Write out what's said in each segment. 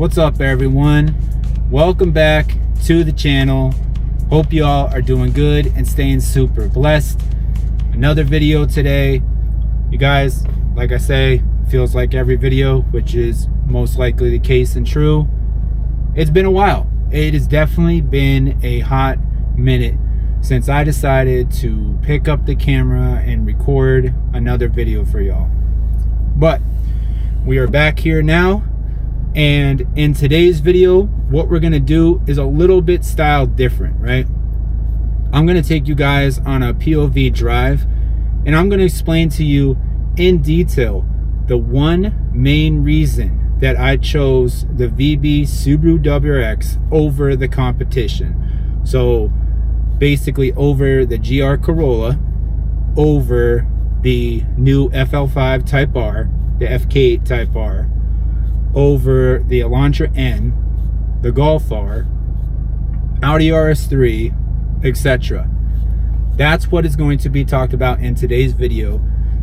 What's up, everyone? Welcome back to the channel. Hope you all are doing good and staying super blessed. Another video today. You guys, like I say, feels like every video, which is most likely the case and true. It's been a while. It has definitely been a hot minute since I decided to pick up the camera and record another video for y'all. But we are back here now, and in today's video, what we're gonna do is a little bit styled different, right? I'm gonna take you guys on a POV drive, and I'm gonna explain to you in detail the one main reason that I chose the VB WRX over the competition. So basically over the GR Corolla, over the new FL5 Type R, the FK8 Type R, over the Elantra N, the Golf R, Audi RS3, etc. That's what is going to be talked about in today's video.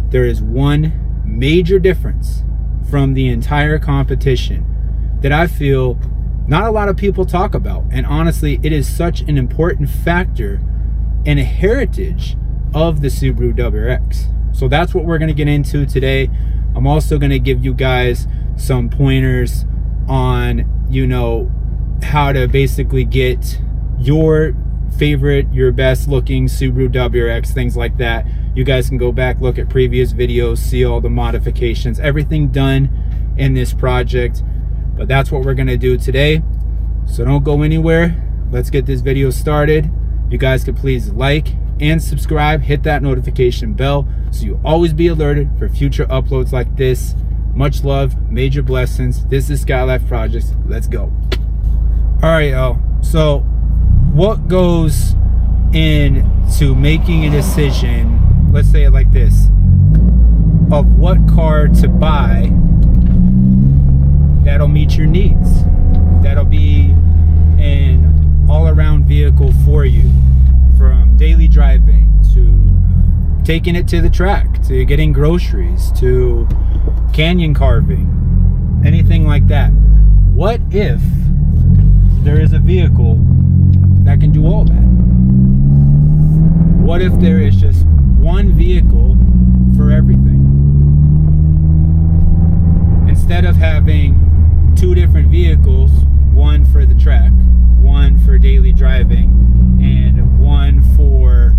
There is one major difference from the entire competition that I feel not a lot of people talk about, and honestly it is such an important factor and a heritage of the Subaru WRX. So that's what we're going to get into today. I'm also going to give you guys some pointers on, you know, how to basically get your favorite, your best looking Subaru WRX, things like that. You guys can go back, look at previous videos, see all the modifications, everything done in this project. But that's what we're going to do today. So don't go anywhere. Let's get this video started. You guys can please like and subscribe, hit that notification bell so you'll always be alerted for future uploads like this. Much love, major blessings. This is Skylyfe Projects. Let's go. All right, y'all. So what goes into making a decision, let's say it like this, of what car to buy that'll meet your needs, that'll be an all-around vehicle for you, from daily driving to taking it to the track, to getting groceries, to canyon carving, anything like that. What if there is a vehicle that can do all that? What if there is just one vehicle for everything? Instead of having two different vehicles, one for the track, one for daily driving, and one for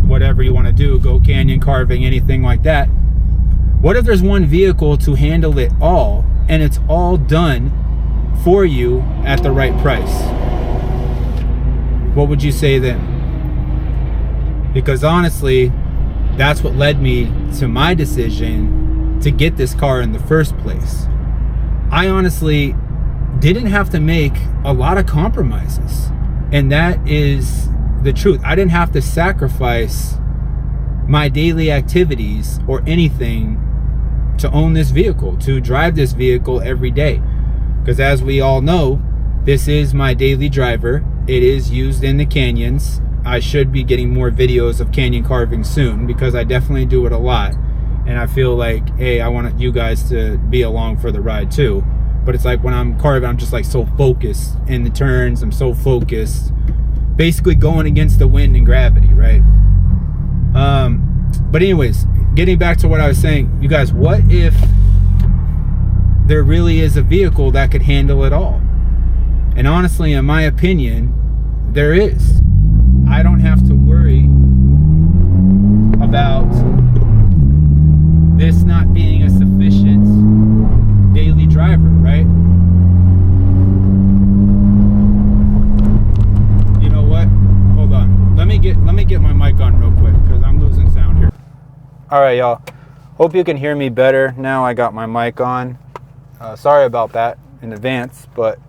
whatever you want to do, go canyon carving, anything like that. What if there's one vehicle to handle it all, and it's all done for you at the right price? What would you say then? Because honestly, that's what led me to my decision to get this car in the first place. I honestly didn't have to make a lot of compromises, and that is the truth. I didn't have to sacrifice my daily activities or anything to own this vehicle, to drive this vehicle every day. Because as we all know, this is my daily driver. It is used in the canyons. I should be getting more videos of canyon carving soon, because I definitely do it a lot. And I feel like, hey, I want you guys to be along for the ride too. But it's like when I'm carving, I'm just like so focused in the turns. I'm so focused, basically going against the wind and gravity, right? But anyways, getting back to what I was saying, you guys, what if there really is a vehicle that could handle it all? And honestly, in my opinion, there is. I don't have to worry about this not being a sufficient daily driver, right? You know what? Hold on. Let me get my mic on real quick, because I'm losing sound here. All right, y'all. Hope you can hear me better now. I got my mic on. Sorry about that in advance, but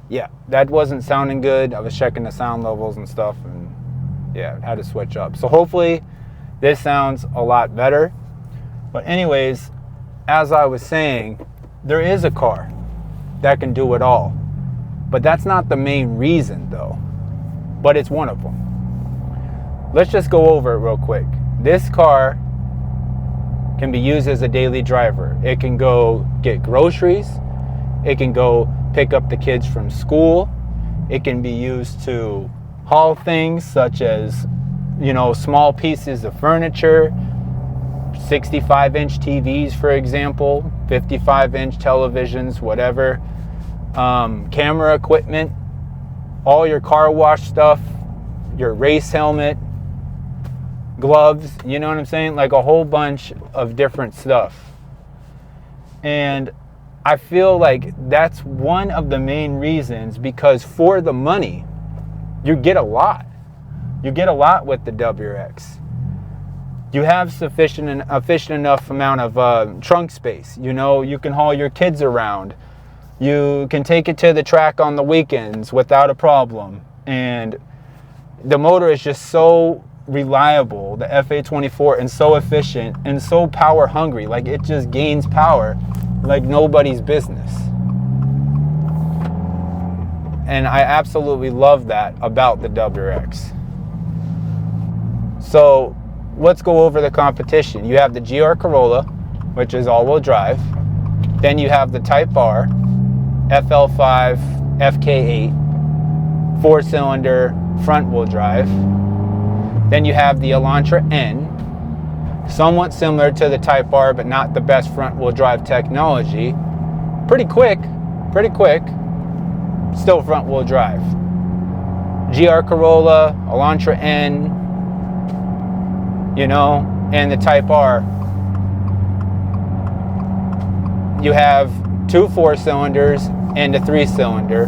yeah, that wasn't sounding good. I was checking the sound levels and stuff, and yeah, had to switch up. So hopefully this sounds a lot better. But anyways, as I was saying, there is a car that can do it all. But that's not the main reason though. But it's one of them. Let's just go over it real quick. This car can be used as a daily driver. It can go get groceries. It can go pick up the kids from school. It can be used to haul things such as, you know, small pieces of furniture, 65-inch TVs, for example, 55-inch televisions, whatever, camera equipment, all your car wash stuff, your race helmet, gloves, you know what I'm saying? Like a whole bunch of different stuff. And I feel like that's one of the main reasons, because for the money, you get a lot. You get a lot with the WRX. You have sufficient enough amount of trunk space. You know, you can haul your kids around. You can take it to the track on the weekends without a problem. And the motor is just so reliable, the FA24, and so efficient and so power hungry. Like, it just gains power like nobody's business. And I absolutely love that about the WRX. So let's go over the competition. You have the GR Corolla, which is all-wheel drive. Then you have the Type R, FL5, FK8, 4-cylinder front-wheel drive. Then you have the Elantra N, somewhat similar to the Type R, but not the best front-wheel drive technology. Pretty quick, still front-wheel drive. GR Corolla, Elantra N, you know, and the Type R. You have 2 4-cylinders and a 3-cylinder.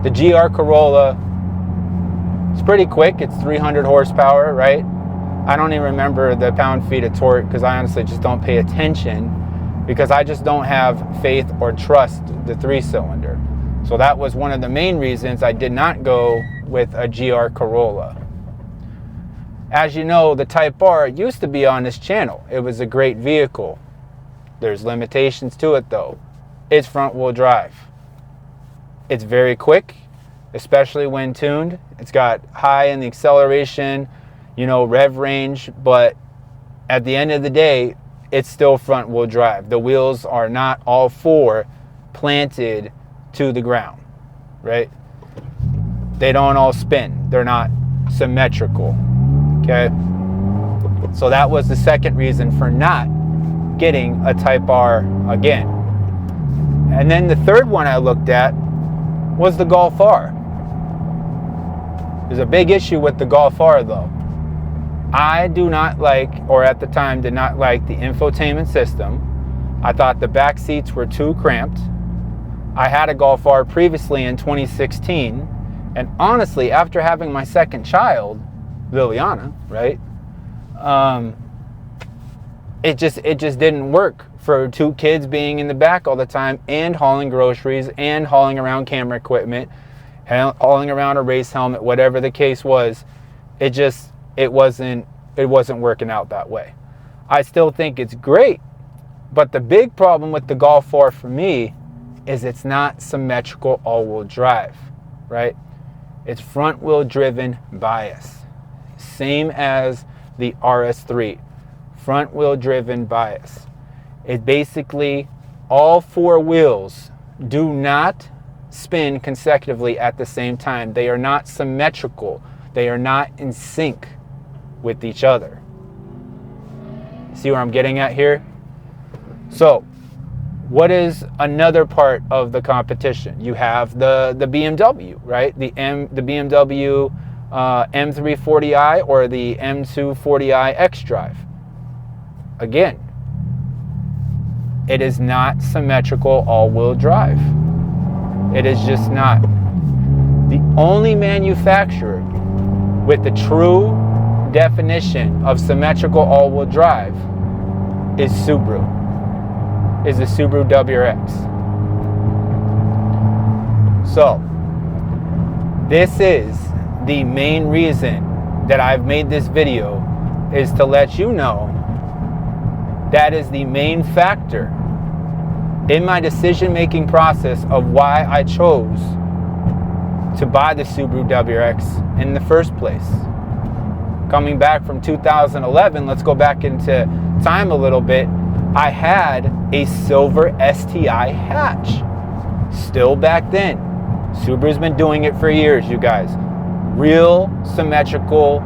The GR Corolla, it's pretty quick. It's 300 horsepower, right? I don't even remember the pound-feet of torque because I honestly just don't pay attention, because I just don't have faith or trust the 3-cylinder. So that was one of the main reasons I did not go with a GR Corolla. As you know, the Type R used to be on this channel. It was a great vehicle. There's limitations to it though. It's front-wheel drive. It's very quick, especially when tuned. It's got high in the acceleration, you know, rev range, but at the end of the day, it's still front-wheel drive. The wheels are not all 4 planted to the ground, right? They don't all spin. They're not symmetrical, okay? So that was the second reason for not getting a Type R again. And then the third one I looked at was the Golf R. There's a big issue with the Golf R though. I do not like, or at the time did not like, the infotainment system. I thought the back seats were too cramped. I had a Golf R previously in 2016, and honestly, after having my second child, Liliana, right? It just didn't work for 2 kids being in the back all the time and hauling groceries and hauling around camera equipment, hauling around a race helmet, whatever the case was. It wasn't working out that way. I still think it's great, but the big problem with the Golf R for me is it's not symmetrical all-wheel drive, right? It's front-wheel driven bias, same as the RS3, front-wheel driven bias. It basically, all 4 wheels do not spin consecutively at the same time. They are not symmetrical. They are not in sync with each other. See where I'm getting at here? So, what is another part of the competition? You have the BMW, right? The BMW M340i or the M240i X-Drive. Again, it is not symmetrical all-wheel drive. It is just not. The only manufacturer with the true definition of symmetrical all-wheel drive is Subaru, is the Subaru WRX. So, this is the main reason that I've made this video, is to let you know that is the main factor in my decision-making process of why I chose to buy the Subaru WRX in the first place. Coming back from 2011, let's go back into time a little bit. I had a silver STI hatch. Still back then. Subaru's been doing it for years, you guys. Real symmetrical,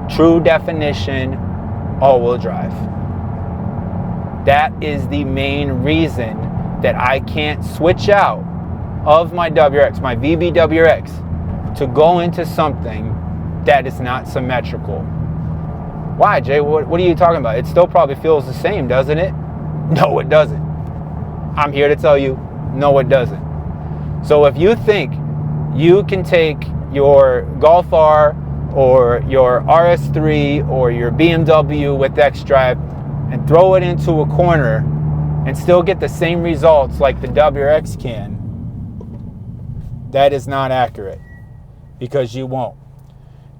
true definition, all-wheel drive. That is the main reason that I can't switch out of my WRX, my VB WRX, to go into something that is not symmetrical. Why, Jay? What are you talking about? It still probably feels the same, doesn't it? No, it doesn't. I'm here to tell you, no, it doesn't. So if you think you can take your Golf R or your RS3 or your BMW with xDrive and throw it into a corner and still get the same results like the WRX can, that is not accurate, because you won't.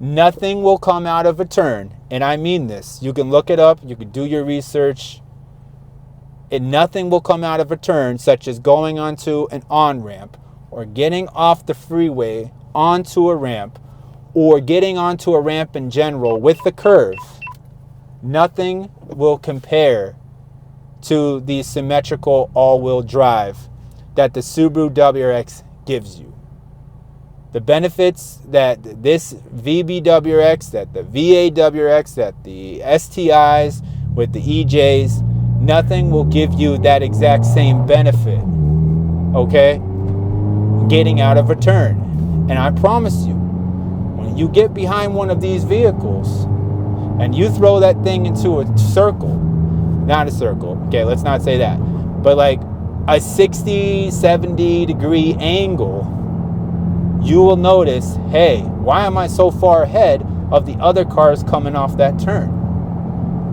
Nothing will come out of a turn, and I mean this. You can look it up, you can do your research, and nothing will come out of a turn such as going onto an on-ramp or getting off the freeway onto a ramp or getting onto a ramp in general with the curve. Nothing will compare to the symmetrical all-wheel drive that the Subaru WRX gives you. The benefits that this VB WRX, that the VA WRX, that the STIs with the EJs, nothing will give you that exact same benefit, okay? Getting out of a turn. And I promise you, when you get behind one of these vehicles and you throw that thing into a circle, not a circle, okay, let's not say that, but like a 60, 70 degree angle, you will notice, hey, why am I so far ahead of the other cars coming off that turn?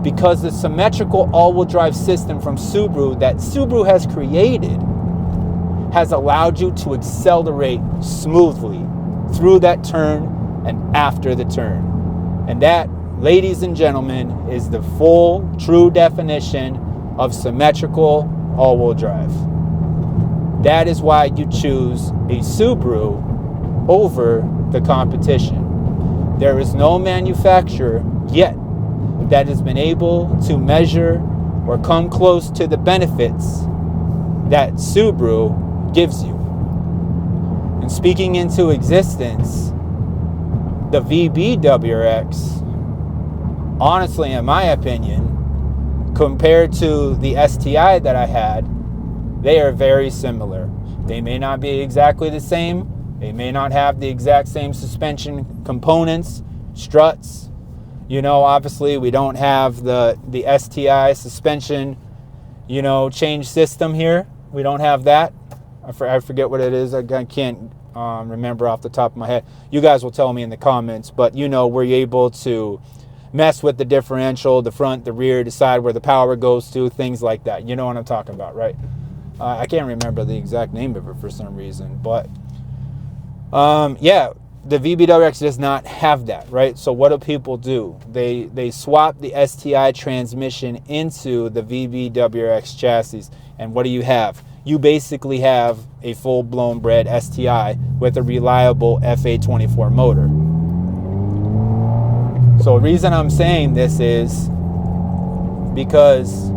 Because the symmetrical all-wheel drive system from Subaru that Subaru has created has allowed you to accelerate smoothly through that turn and after the turn. And that, ladies and gentlemen, is the full, true definition of symmetrical all-wheel drive. That is why you choose a Subaru over the competition. There is no manufacturer yet that has been able to measure or come close to the benefits that Subaru gives you. And speaking into existence, the VB WRX, honestly, in my opinion, compared to the STI that I had, they are very similar. They may not be exactly the same. They may not have the exact same suspension components, struts. You know, obviously we don't have the STI suspension, you know, change system here. We don't have that. I forget what it is. I can't remember off the top of my head. You guys will tell me in the comments, but you know, we're able to mess with the differential, the front, the rear, decide where the power goes to, things like that. You know what I'm talking about, right? I can't remember the exact name of it for some reason, but yeah, the VB WRX does not have that, right? So what do people do? They swap the STI transmission into the VB WRX chassis, and what do you have? You basically have a full-blown bred STI with a reliable FA24 motor. So the reason I'm saying this is because,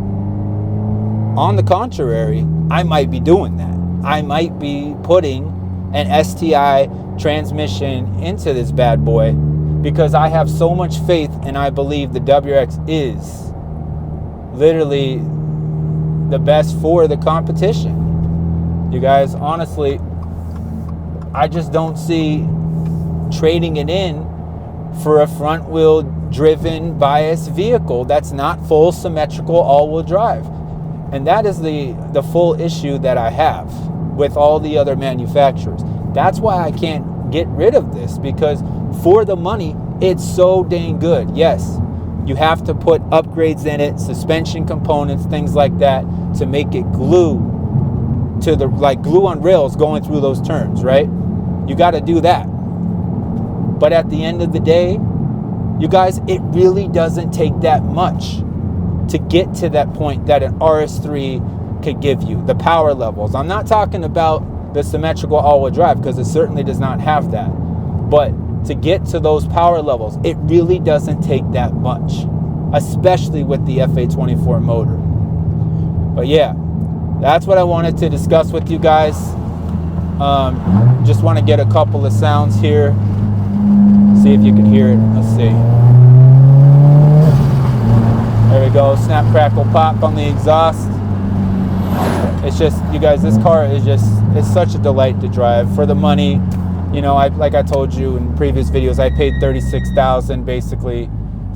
on the contrary, I might be doing that. I might be putting an STI transmission into this bad boy because I have so much faith and I believe the WRX is literally the best for the competition. You guys, honestly, I just don't see trading it in for a front wheel driven bias vehicle that's not full symmetrical all-wheel drive. And that is the full issue that I have with all the other manufacturers. That's why I can't get rid of this, because for the money, it's so dang good. Yes, you have to put upgrades in it, suspension components, things like that, to make it glue to the, like glue on rails going through those turns, right? You got to do that. But at the end of the day, you guys, it really doesn't take that much to get to that point that an RS3 could give you. The power levels. I'm not talking about the symmetrical all-wheel drive, because it certainly does not have that. But to get to those power levels, it really doesn't take that much, especially with the FA24 motor. But yeah, that's what I wanted to discuss with you guys. Just want to get a couple of sounds here. See if you can hear it. Let's see. There we go. Snap, crackle, pop on the exhaust. It's just, you guys, this car is just, it's such a delight to drive for the money. You know, like I told you in previous videos, I paid $36,000 basically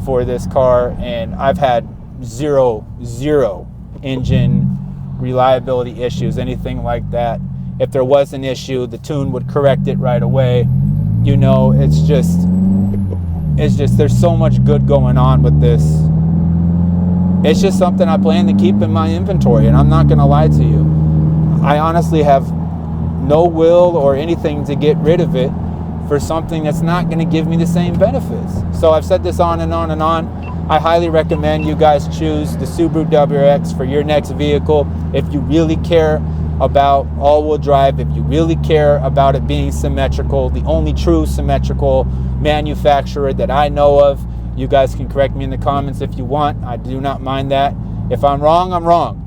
for this car, and I've had zero engine reliability issues, anything like that. If there was an issue, the tune would correct it right away. You know, it's just there's so much good going on with this. It's just something I plan to keep in my inventory, and I'm not gonna lie to you, I honestly have no will or anything to get rid of it for something that's not going to give me the same benefits. So I've said this on and on and on. I highly recommend you guys choose the Subaru WRX for your next vehicle if you really care about all-wheel drive, if you really care about it being symmetrical, the only true symmetrical manufacturer that I know of. You guys can correct me in the comments if you want. I do not mind that. If I'm wrong, I'm wrong.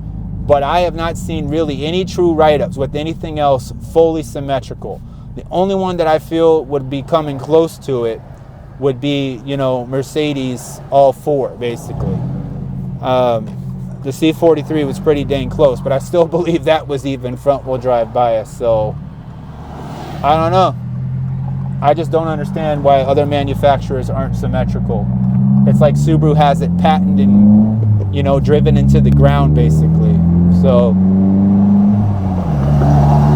But I have not seen really any true write-ups with anything else fully symmetrical. The only one that I feel would be coming close to it would be, you know, Mercedes all four, basically. The C43 was pretty dang close, but I still believe that was even front-wheel drive bias. So, I don't know. I just don't understand why other manufacturers aren't symmetrical. It's like Subaru has it patented and, you know, driven into the ground, basically. So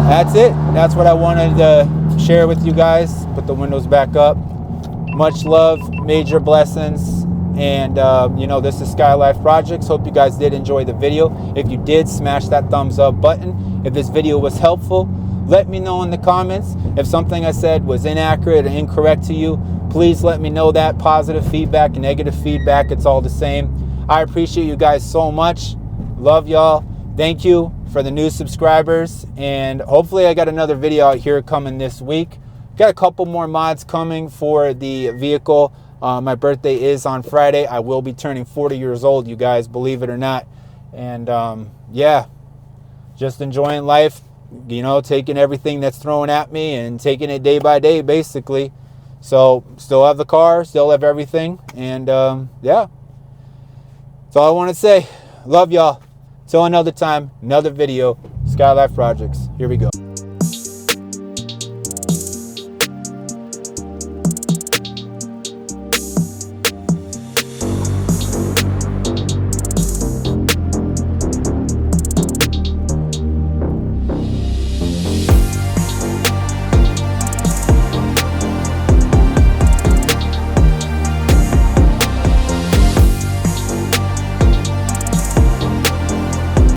that's it. That's what I wanted to share with you guys. Put the windows back up. Much love, major blessings, and you know, this is Skylyfe Projects. Hope you guys did enjoy the video. If you did, smash that thumbs up button. If this video was helpful, let me know in the comments. If something I said was inaccurate or incorrect to you, please let me know that. Positive feedback, negative feedback, it's all the same. I appreciate you guys so much. Love y'all. Thank you for the new subscribers, and hopefully I got another video out here coming this week. Got a couple more mods coming for the vehicle. My birthday is on Friday. I will be turning 40 years old, you guys, believe it or not. And yeah, just enjoying life, you know, taking everything that's thrown at me and taking it day by day, basically. So still have the car, still have everything, and yeah, that's all I want to say. Love y'all. Till another time, another video. Skylyfe Projects. Here we go.